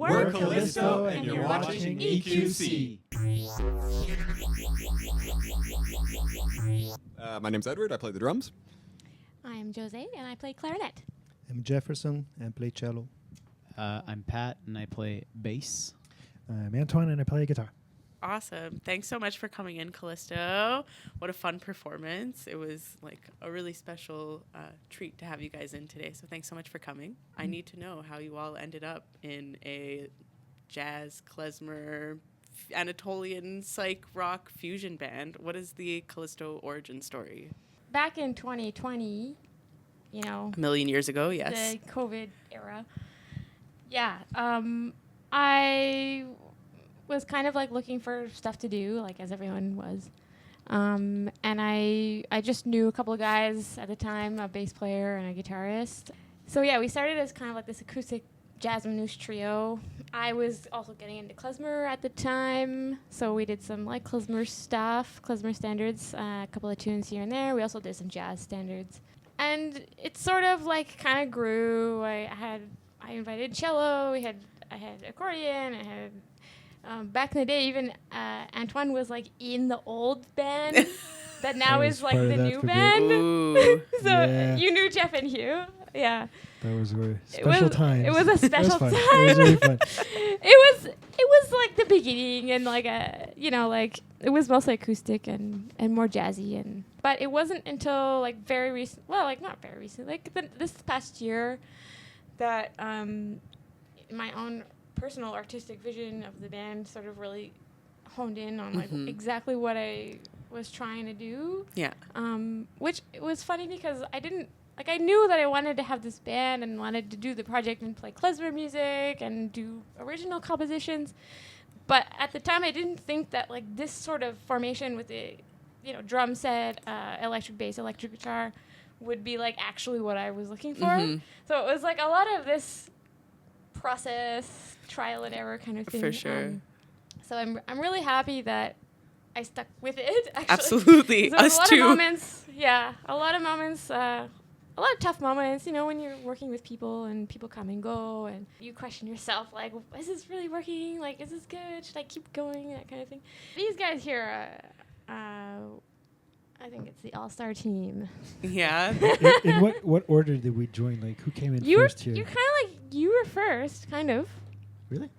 We're Kallisto, and you're watching EQC. My name's Edward. I play the drums. I'm Jossée, and I play clarinet. I'm Jefferson, and play cello. I'm Pat, and I play bass. I'm Antoine, and I play guitar. Awesome. Thanks so much for coming in, Kallisto. What a fun performance. It was like a really special treat to have you guys in today. So thanks so much for coming. I need to know how you all ended up in a jazz, klezmer, Anatolian psych rock fusion band. What is the Kallisto origin story? Back in 2020, you know, A million years ago, yes. the COVID era. Yeah, I was kind of like looking for stuff to do, like as everyone was. And I just knew a couple of guys at the time, a bass player and a guitarist. So yeah, we started as kind of like this acoustic jazz manouche trio. I was also getting into klezmer at the time, so we did some like klezmer stuff, klezmer standards, a couple of tunes here and there. We also did some jazz standards. And it sort of like kind of grew. I invited cello, I had accordion, I had back in the day, even Antoine was like in the old band that now is like the new band. So yeah. You knew Jeff and Hugh, yeah. That was a very special time. It was a special time. It was really fun. It was like the beginning, and like it was mostly acoustic and more jazzy, but it wasn't until like very recent. Well, like not very recent, like this past year, that my own personal artistic vision of the band sort of really honed in on like exactly what I was trying to do. Yeah. Which it was funny because I knew that I wanted to have this band and wanted to do the project and play klezmer music and do original compositions. But at the time I didn't think that like this sort of formation with the, drum set, electric bass, electric guitar would be like actually what I was looking for. So it was like a lot of this process, trial and error kind of thing. For sure. So I'm really happy that I stuck with it. Actually. Absolutely. So Us too. A lot of moments, a lot of tough moments, when you're working with people and people come and go and you question yourself, like, is this really working? Like, is this good? Should I keep going? That kind of thing. These guys here, I think it's the all-star team. Yeah. in what order did we join? Like, who came in first here? You kind of like, you were first, kind of. Really?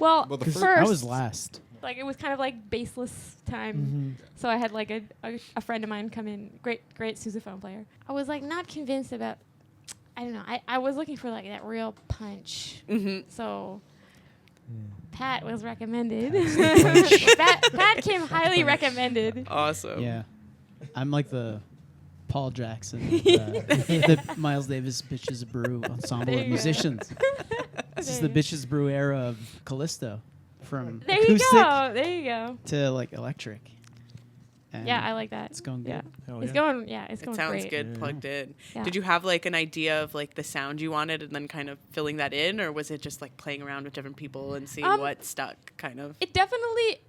Well, the first. I was last. Like, it was kind of like baseless time. So I had like a friend of mine come in, great sousaphone player. I was like not convinced about, I don't know, I was looking for like that real punch. So Pat was recommended. Pat came highly recommended. Awesome. Yeah. I'm like the Paul Jackson, the Miles Davis Bitches Brew ensemble of musicians. This is the Bitches Brew era of Kallisto. From acoustic There you go. to like electric. And yeah, I like that. It's going good. It's going great. It sounds good plugged in. Yeah. Did you have like an idea of like the sound you wanted and then kind of filling that in, or was it just like playing around with different people and seeing what stuck kind of? It definitely,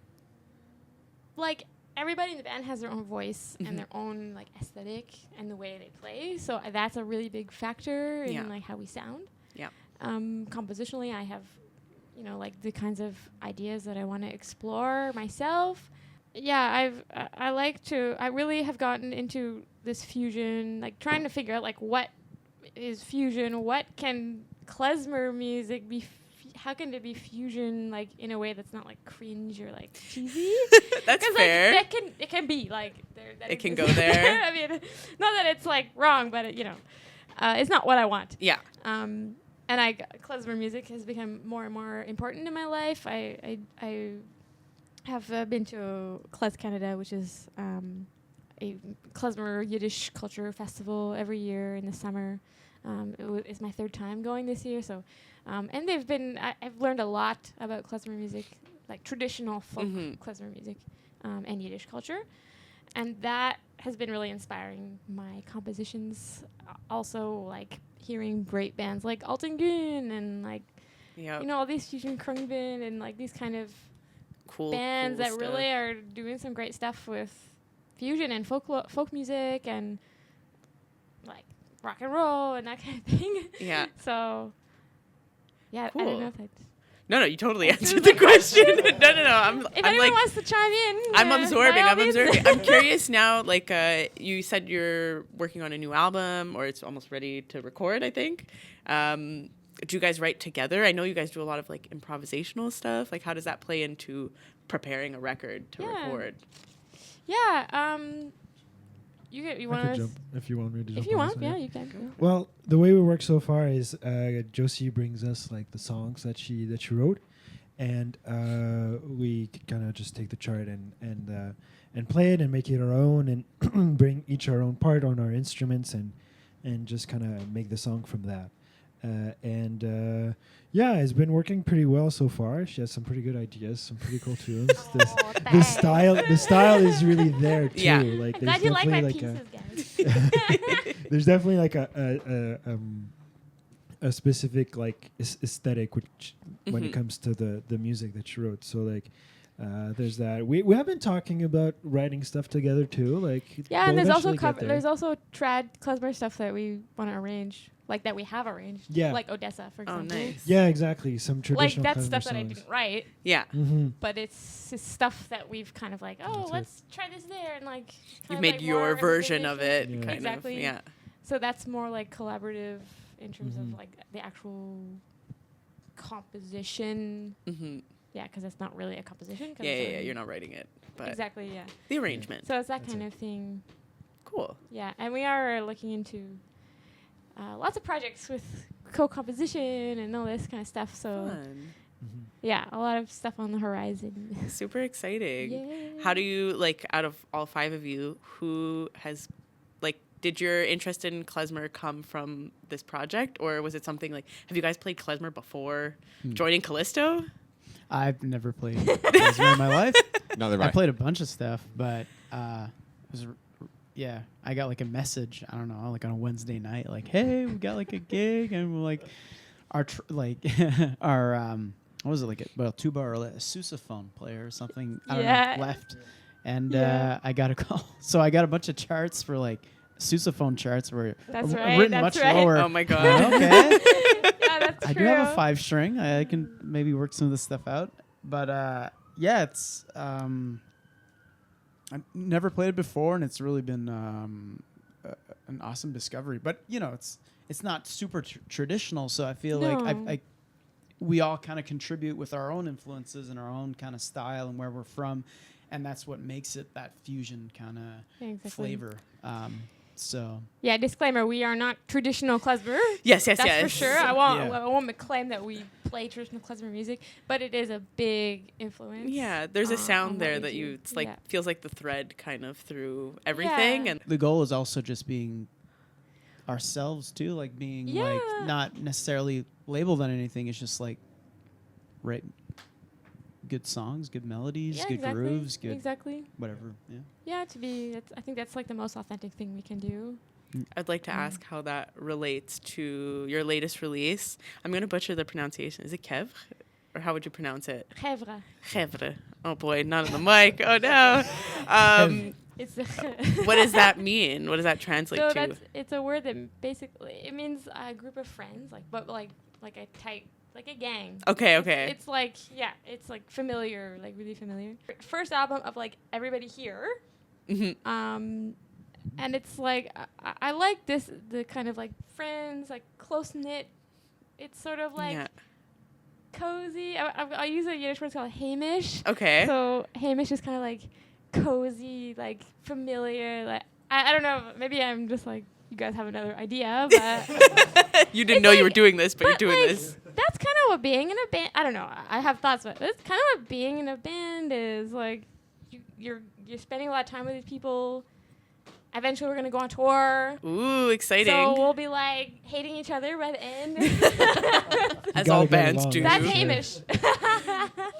like, everybody in the band has their own voice and their own like aesthetic and the way they play. So that's a really big factor in like how we sound. Yeah. Compositionally, I have like the kinds of ideas that I want to explore myself. Yeah, I really have gotten into this fusion, like trying to figure out like what is fusion, what can klezmer music be, how can it be fusion like in a way that's not like cringe or like cheesy? That's fair. Like, it can be like it can go there. I mean, not that it's like wrong, but it's not what I want. Yeah. And klezmer music has become more and more important in my life. I have been to Klez Canada, which is a klezmer Yiddish culture festival every year in the summer. It's my third time going this year, so and I've learned a lot about klezmer music, like traditional folk klezmer music, and Yiddish culture, and that has been really inspiring my compositions. Also, like hearing great bands like Altingen and like all these fusion krungbin and like these kind of cool bands that stuff. really are doing some great stuff with fusion and folk music and like rock and roll and that kind of thing. Yeah. So Yeah, Cool. I don't know if that's... No, you totally answered the question. no. If anyone wants to chime in, I'm absorbing. by all means. I'm curious now. Like, you said you're working on a new album, or it's almost ready to record, I think. Do you guys write together? I know you guys do a lot of like improvisational stuff. Like, how does that play into preparing a record to record? Yeah. You I want could to jump if you want me to jump. If you on want, this one, yeah, you can go. Well, the way we work so far is Jossée brings us like the songs that she wrote, and we kind of just take the chart and play it and make it our own and bring each our own part on our instruments and just kind of make the song from that. Yeah, it's been working pretty well so far. She has some pretty good ideas, some pretty cool tunes. The style is really there too. Yeah. I'm Like, glad you like my pieces, guys. there's definitely like a specific like aesthetic which when it comes to the music that she wrote. So like there's that. We have been talking about writing stuff together too. Like Yeah, and we'll there's also eventually get there. there's also trad klezmer stuff that we want to arrange, like that we have arranged. Yeah. Like Odessa, for example. Oh, nice. Yeah, exactly. Some traditional Like that's klezmer stuff that I songs. didn't write, Yeah. Mm-hmm. but it's stuff that we've kind of like, That's it. let's try this there, and like You've kind made of like your more version of it, Yeah. kind Exactly. of. Yeah. So that's more like collaborative in terms Mhm. of like the actual composition. Mm-hmm. Yeah, because it's not really a composition. 'cause Yeah, it's yeah, already- You're not writing it, but Exactly, yeah. the arrangement. So it's that That's kind it. of thing. Cool. Yeah, and we are looking into lots of projects with co-composition and all this kind of stuff. So Fun. Mm-hmm. yeah, a lot of stuff on the horizon. Super exciting. Yeah. How do you, like, out of all five of you, who has, like, did your interest in klezmer come from this project, or was it something like, have you guys played klezmer before joining Kallisto? I've never played klezmer in my life. Neither I have I. played a bunch of stuff, but I got like a message. I don't know, like on a Wednesday night, like, hey, we got like a gig, and we're like, our what was it, like a tuba or a sousaphone player or something? I don't Yeah. know, left, and Yeah. I got a call. So I got a bunch of charts for like sousaphone charts were That's r- right, written that's much right. lower. Oh my God. Okay. Yeah, that's I true. do have a 5-string. I can maybe work some of this stuff out. But yeah, it's I've never played it before, and it's really been an awesome discovery. But you know, it's not super traditional, so I feel No. like we all kind of contribute with our own influences and our own kind of style and where we're from, and that's what makes it that fusion kind of Yeah, exactly. flavor. So Yeah, disclaimer: we are not traditional klezmer. Yes. That's for sure. I Yeah. won't claim that we play traditional klezmer music, but it is a big influence. Yeah, there's a on sound what there we that do. you, it's like, Yeah. feels like the thread kind of through everything. Yeah. And the goal is also just being ourselves too, like being like Yeah. not necessarily labeled on anything. It's just like write good songs, good melodies, Yeah, good exactly. grooves, good Exactly. whatever. Yeah. Yeah, I think that's like the most authentic thing we can do. I'd like to ask how that relates to your latest release. I'm going to butcher the pronunciation. Is it khevre? Or how would you pronounce it? Khevre. Khevre. Oh boy, not on the mic. Oh no. It's What does that mean? What does that translate so to? it's a word that basically it means a group of friends, like a type, like a gang. Okay. It's like it's like familiar, like really familiar. First album of like everybody here. Mhm. And it's like I like the kind of like friends, like close knit. It's sort of like Yeah. cozy. I use a Yiddish word called Hamish. Okay. So Hamish is kind of like cozy, like familiar. Like I don't know. Maybe I'm just like you guys have another idea, but You didn't It's know you were like- doing this, but you're doing like, this. That's kind of what being in a band. I don't know. I have thoughts, but that's kind of what being in a band is. Like you're spending a lot of time with these people. Eventually, we're gonna go on tour. Ooh, exciting. So we'll be like hating each other by the end. As gotta all get bands along. do. That's Yeah. Hamish.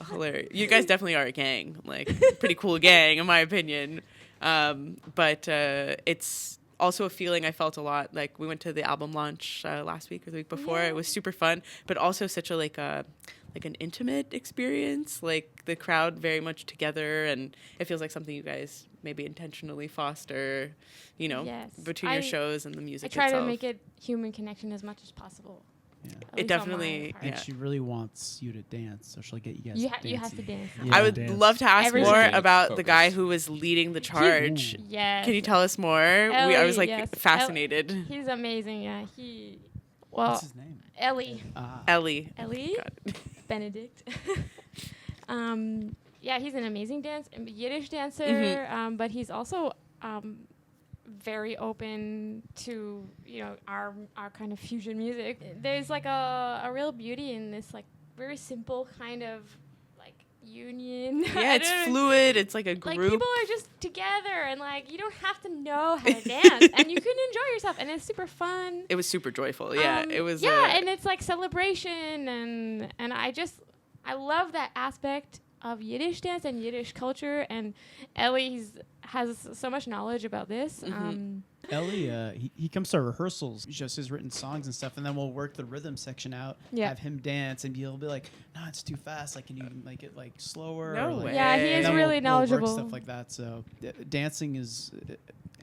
Hilarious. You guys definitely are a gang, like pretty cool gang in my opinion. But it's also a feeling I felt a lot. Like we went to the album launch last week or the week before. Yeah. It was super fun, but also such a like an intimate experience. Like the crowd very much together, and it feels like something you guys maybe intentionally foster. You know, Yes. between your shows and the I music try itself. to make it human connection as much as possible. Yeah. At It least on my definitely- part. Yeah. And she really wants you to dance, so she'll get you guys. You have to dance. Yeah. I would dance. love to ask Every more dance about the guy focus. who was leading the charge. Ooh. Yes. Can you tell us more? I was like yes. fascinated. He's amazing. Yeah. What's his name? Ellie. Ellie. Ellie. God. Benedict. Yeah, he's an amazing Yiddish dancer, Mhm. but he's also very open to our kind of fusion music. There's like a real beauty in this like very simple kind of like union. Yeah, I it's don't know. fluid. It's like a Like group. people are just together and like you don't have to know how to dance and you can enjoy yourself and it's super fun. It was super joyful. Yeah, it was. Yeah, and it's like celebration and I love that aspect of Yiddish dance and Yiddish culture, and Ellie has so much knowledge about this. Mhm. Ellie, he comes to our rehearsals, just has written songs and stuff, and then we'll work the rhythm section out, have him dance, and he'll be like, "No, it's too fast. Like, can you make it like slower?" No or, like, way. Yeah, he and is then really we'll knowledgeable. work stuff like that. So dancing is,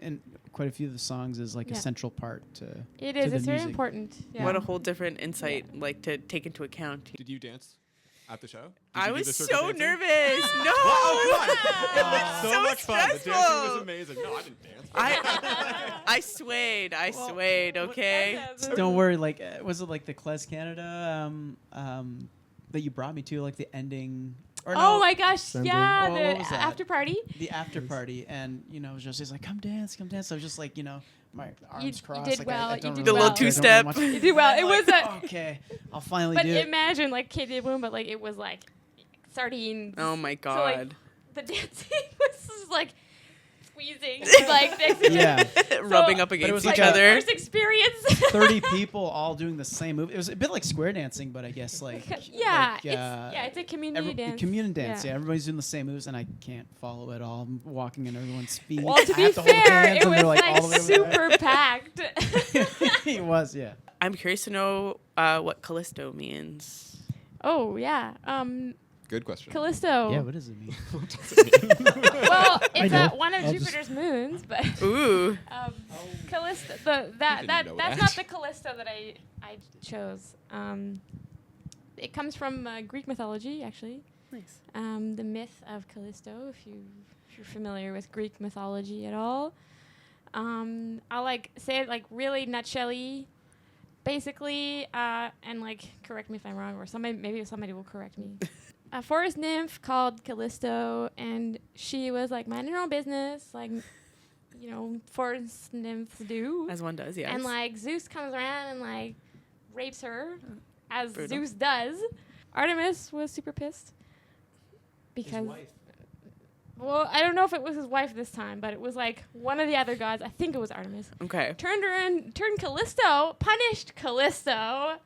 and quite a few of the songs is like a Yeah. central part to. It to is. the It's very music. important. Yeah. What a whole different insight, like to take into account. Did you dance at the show? Did I you do was the circle so dancing? nervous. No, Oh, it come on. was so so much fun. The dancing stressful. was amazing. No, I didn't dance. I swayed. I swayed. Okay. Don't worry. Like, was it like the Kles Canada that you brought me to, like the ending? Or Oh no, my gosh! Sunday. Yeah, What the was that? after party. the after party, and Josie's like, come dance. So I was just like, my arms You crossed. did like, well, I you don't did really well. want The to, little I don't really two-step. want to. You did well. And It I'm was like, okay. I'll finally But do it. imagine like Kid Did Boom, but like it was like sardines. Oh my So, like, god. the dancing was just like squeezing, like next to Yeah. Rubbing up it against was each like a- other. First experience. 30 people all doing the same move. It was a bit like square dancing, but I guess like Yeah, like, it's a community dance. Community dance. Yeah, everybody's doing the same moves, and I can't follow it all. I'm walking in everyone's feet. Well, to I be have hold fair, hands, it and was they're, like all the way over there. super packed. It was, yeah. I'm curious to know what Kallisto means. Oh yeah, Good question. Kallisto. Yeah, what does it mean? Well, it's know. one of I'll just- Jupiter's moons, but Ooh. Callisto. didn't That's know not that. the Callisto that I chose. It comes from Greek mythology, actually. Nice. The myth of Callisto, if you're familiar with Greek mythology at all. I'll like say it like really nutshell-y, basically, and like correct me if I'm wrong, or maybe somebody will correct me. A forest nymph called Callisto, and she was like minding her own business, like forest nymphs do. As one does, yes. And like Zeus comes around and like rapes her, as Brutal. Zeus does. Artemis was super pissed because, well, I don't know if it was his wife this time, but it was like one of the other gods. I think it was Artemis. Okay. Turned Callisto, punished Callisto.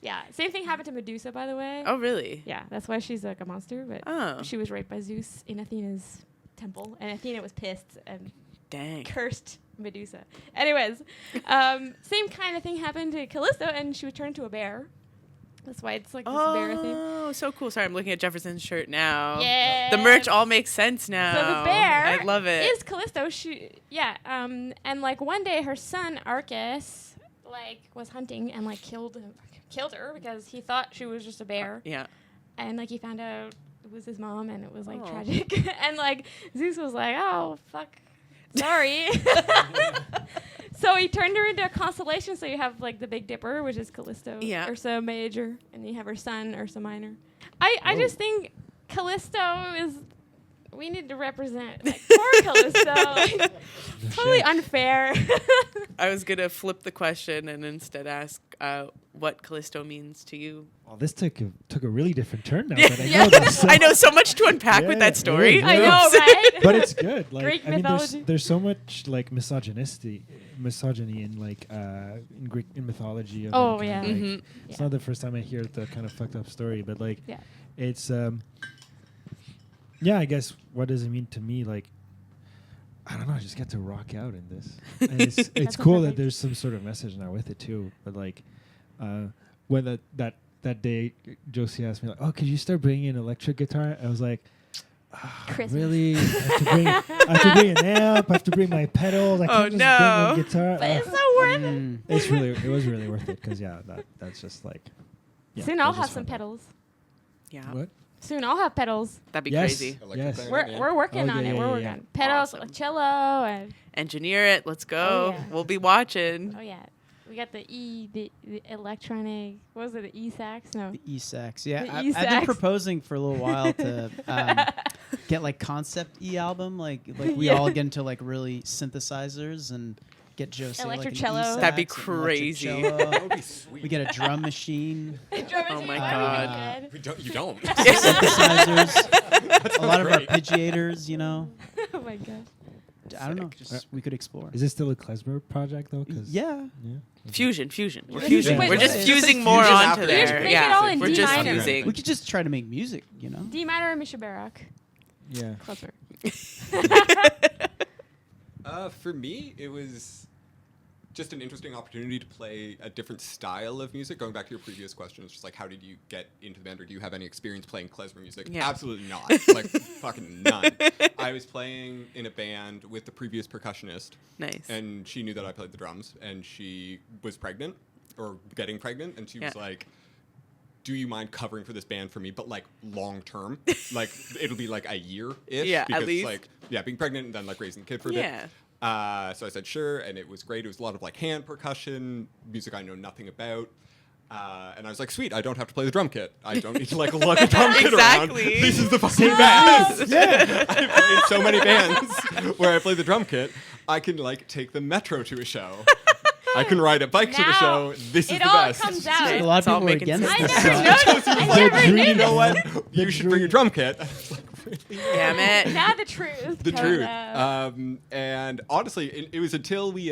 Yeah, same thing happened to Medusa, by the way. Oh, really? Yeah, that's why she's like a monster. But Oh. she was raped by Zeus in Athena's temple, and Athena was pissed and Dang. cursed Medusa. Anyways, same kind of thing happened to Callisto, and she was turned into a bear. That's why it's like this bear thing. Oh, so cool. Sorry, I'm looking at Jefferson's shirt now. Yeah. The merch all makes sense now. So the bear I love it. is Callisto. And like one day her son Arcus like was hunting and like killed her because he thought she was just a bear. Yeah. And like he found out it was his mom, and it was like Oh. tragic. And like Zeus was like, "Oh fuck, sorry." So he turned her into a constellation. So you have like the Big Dipper, which is Callisto, Yeah. Ursa Major, and you have her son Ursa Minor. I just think Callisto is. We need to represent like, poor Callisto. Like, totally unfair. I was going to flip the question and instead ask what Callisto means to you. Well, this took a really different turn now. Yeah. That I Yeah. know this. I know so much to unpack Yeah, with that it story. is, I yeah. know, right? But it's good. Like, Greek I mean, mythology. there's so much like misogyny in like in Greek in mythology. Of Oh, mankind, yeah. like, Mhm. It's Yeah. not the first time I hear the kind of fucked up story, but like, Yeah. it's yeah. I guess what does it mean to me? Like, I don't know. I just get to rock out in this. And it's That's cool that perfect. there's some sort of message now with it too. But like, when that day Jossée asked me like, "Oh, could you start bringing an electric guitar?" I was like, Christmas. Really? I have to bring an amp. I have to bring my pedals. I can't just bring my guitar. But it's so worth it. It was really worth it because that's just like. Yeah, Soon I'll that's have just some fun. pedals. Yeah. What? Soon I'll have pedals. That'd be Yes. crazy. Electric Yes. clarinet, We're working Oh, on yeah, it. yeah, We're working yeah. on pedals, Awesome. cello, and Engineer it. Let's go. yeah. We'll be watching. oh yeah, we got the electronic. What was it? The E-sax? No. The E-sax. Yeah, The I've been E-sax. proposing for a little while to get like concept E-album, like we Yeah. all get into like really synthesizers and get Jossée Electric like cello. an E-sax That'd be and electric crazy. cello. That would be sweet. We get a drum machine, Oh my God. You don't. synthesizers, a lot of great. arpeggiators. You know, Oh my god. I don't know. Just we could explore. Is it still a klezmer project though? 'Cause- Yeah. Yeah. Fusion. We're Yeah. fusing. Wait, We're just wait. fusing Fusion more onto after there. Just make it all in We're D just minor. fusing. We could just try to make music. You know. D minor and Misha Barak. Yeah. Clever. For me, it was just an interesting opportunity to play a different style of music. Going back to your previous question, it's just like, how did you get into the band, or do you have any experience playing klezmer music? Yeah. Absolutely not. Like, fucking none. I was playing in a band with the previous percussionist, Nice. and she knew that I played the drums, and she was pregnant, or getting pregnant, and she was like, do you mind covering for this band for me, but like long term? Like, it'll be like a year-ish. Yeah, at because, least. like, being pregnant and then like raising the kid for a bit. Yeah. So I said sure, and it was great. It was a lot of like hand percussion, music I know nothing about. And I was like, sweet, I don't have to play the drum kit. I don't need to like lug a drum kit around. Exactly. This is the fucking best. Yeah. I've played so many bands where I play the drum kit. I can like take the metro to a show. I can ride a bike to the Now show. This is it the all best. comes out. A lot It's all of people are making against sense. I this. never noticed. I never knew You know this. what? You should bring your drum kit. I was like, really? Damn it. Now the truth. The comes truth. out. And honestly, it was until we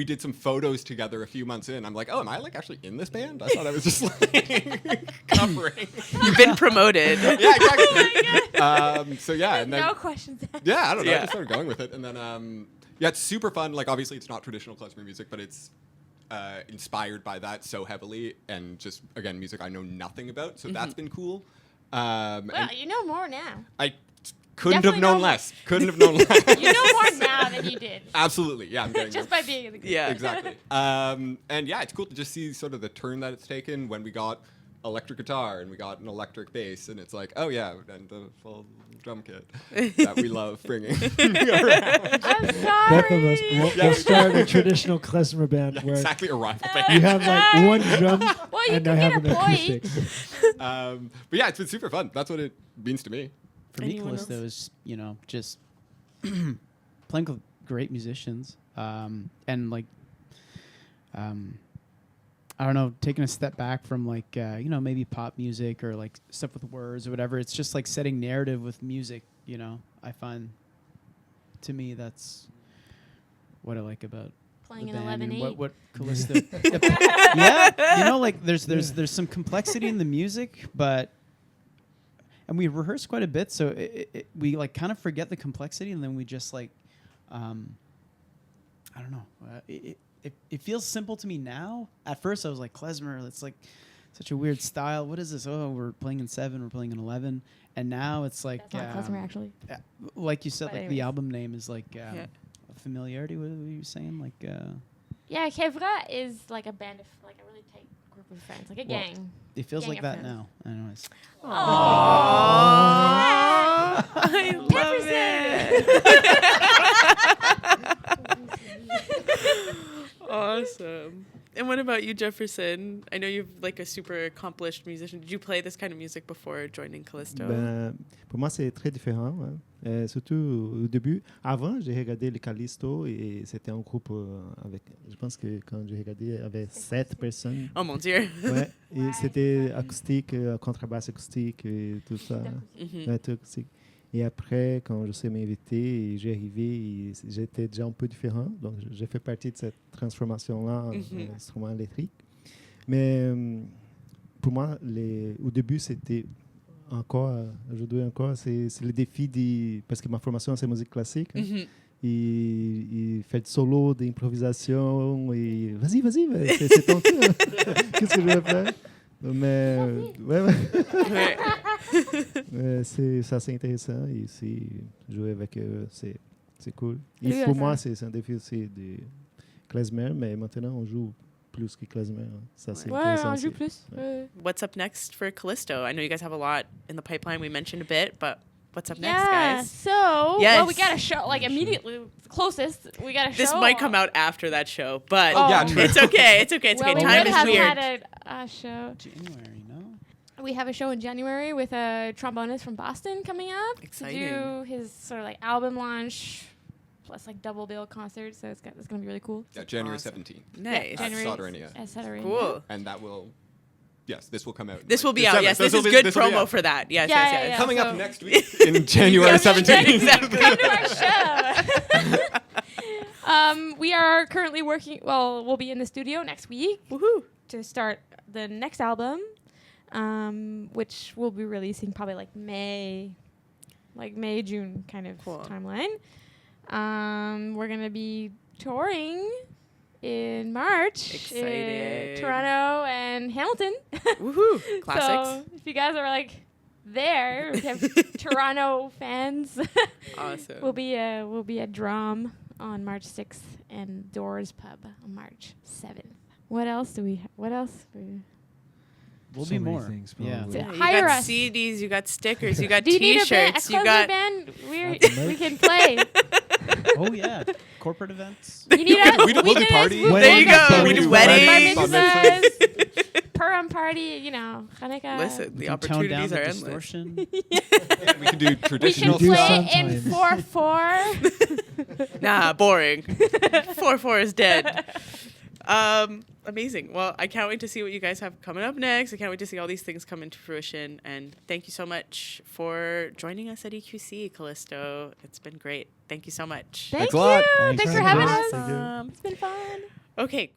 did some photos together a few months in. I'm like, oh, am I like actually in this band? I thought I was just like covering. You've been promoted. Yeah, exactly. Oh my So yeah, and then no questions asked. yeah, I don't know. I Yeah. just started going with it, and then yeah, it's super fun. Like obviously, it's not traditional klezmer music, but it's inspired by that so heavily, and just again, music I know nothing about. So that's been cool. Well, And you know more now. I couldn't Definitely have known know- less. Couldn't have known less. You know more now than you did. Absolutely, yeah. I'm getting Just there. by being in the group. Yeah. Exactly. And yeah, it's cool to just see sort of the turn that it's taken when we got electric guitar and we got an electric bass, and it's like, oh yeah, and the full drum kit that we love bringing. around. I'm Both sorry. of us. We'll start a traditional klezmer band where Exactly, a rival you band. have like one drum Well, you and can I get have a an point. acoustic. But yeah, it's been super fun. That's what it means to me. For me, Anyone Kallisto else? is, just playing with great musicians, and like, I don't know, taking a step back from like, maybe pop music or like stuff with words or whatever. It's just like setting narrative with music. I find, to me, that's what I like about Playing the an band and 11/8. what Kallisto. Yeah, like there's some complexity in the music, but. And we rehearse quite a bit, so we like kind of forget the complexity, and then we just like, I don't know. It feels simple to me now. At first, I was like, klezmer, it's like such a weird style. What is this? Oh, we're playing in 7, we're playing in 11, and now it's like, That's not klezmer, actually. like you said, But like anyways. the album name is like familiarity. What were you saying? Like, Yeah, khevre is like a band of like a really tight group of friends, like a Well, gang. it feels Gang like of that friends. now. Anyways. Aww. I love it. Awesome. And what about you, Jefferson? I know you're like a super accomplished musician. Did you play this kind of music before joining Kallisto? Ben, pour moi, c'est très différent. Hein. Surtout au début. Avant, j'ai regardé le Kallisto et c'était un groupe avec. Je pense que quand j'ai regardé, il y avait 7 personnes. Oh mon Dieu. Ouais, et c'était acoustique, contrebasse acoustique et tout ça. Mhm. Ouais, tout acoustique. Et après, quand Jossée m'a invité, j'ai arrivé, et j'étais déjà un peu différent. Donc, j'ai fait partie de cette transformation-là en instrument électrique. Mais pour moi, au début, c'était encore, aujourd'hui encore, c'est le défi parce que ma formation, c'est musique classique. Hein. Mhm. Et faire de solo, d'improvisation, et vas-y, c'est ton tour. Qu'est-ce que je vais faire? Mais ouais, ouais. Ouais. Ça c'est intéressant et aussi jouer avec eux, c'est cool. Et Oui, pour ça. moi, c'est un défi aussi de klezmer, mais maintenant on joue plus que klezmer. Hein. Ça c'est Ouais, intéressant. on joue aussi. plus. Ouais. What's up next for Kallisto? I know you guys have a lot in the pipeline. We mentioned a bit, but what's up next, Yeah, guys? so well, we Yes. got a show like immediately closest. We got a show. This might come out after that show, but Oh, yeah, true. it's okay. It's okay. It's Well, okay. we Time would is have weird. had a show. January, no? We have a show in January with a trombonist from Boston coming up Exciting. to do his sort of like album launch plus like double bill concert. So it's gonna be really cool. Yeah, January Awesome. 17th. Nice. At Solderinia. At Solderinia. Cool. And that will, yes, this will come out. This will be the out. 7th. Yes, this is will be- good this will be promo out. for that. Yes, Yeah, yes, yeah, yes. yeah. Coming So- up next week in January Yeah, 17th. Exactly. Come to our show. We are currently working. Well, we'll be in the studio next week Woohoo. to start the next album, which we'll be releasing probably like May, June kind of Cool. timeline. We're gonna be touring in March Excited. in Toronto and Hamilton. Woohoo. Classics. So if you guys are like there, we have Toronto fans. Awesome. We'll be at Drum on March 6th and Doors Pub on March 7th. What else do we? What else? We'll So be many more. things, Yeah. probably. Yeah, you Hire got us. CDs, you got stickers, you got Do you need a band? A T-shirts, you closer got. band? Lots of We merch. can play. Oh yeah, corporate events. You need us. We'll do need us. parties. We'll There you do go. parties. We do Bar weddings. mitzvahs, Purim party. You know, Hanukkah. Listen, We the can tone down opportunities the are endless. distortion. We can do We can traditional do play stuff. in sometimes. 4/4. Nah, boring. 4/4 is dead. Amazing. Well, I can't wait to see what you guys have coming up next. I can't wait to see all these things come into fruition. And thank you so much for joining us at EQC, Kallisto. It's been great. Thank you so much. Thank Thanks a lot. you. Thanks Thanks for for having having us. us. Awesome. It's been fun. Okay.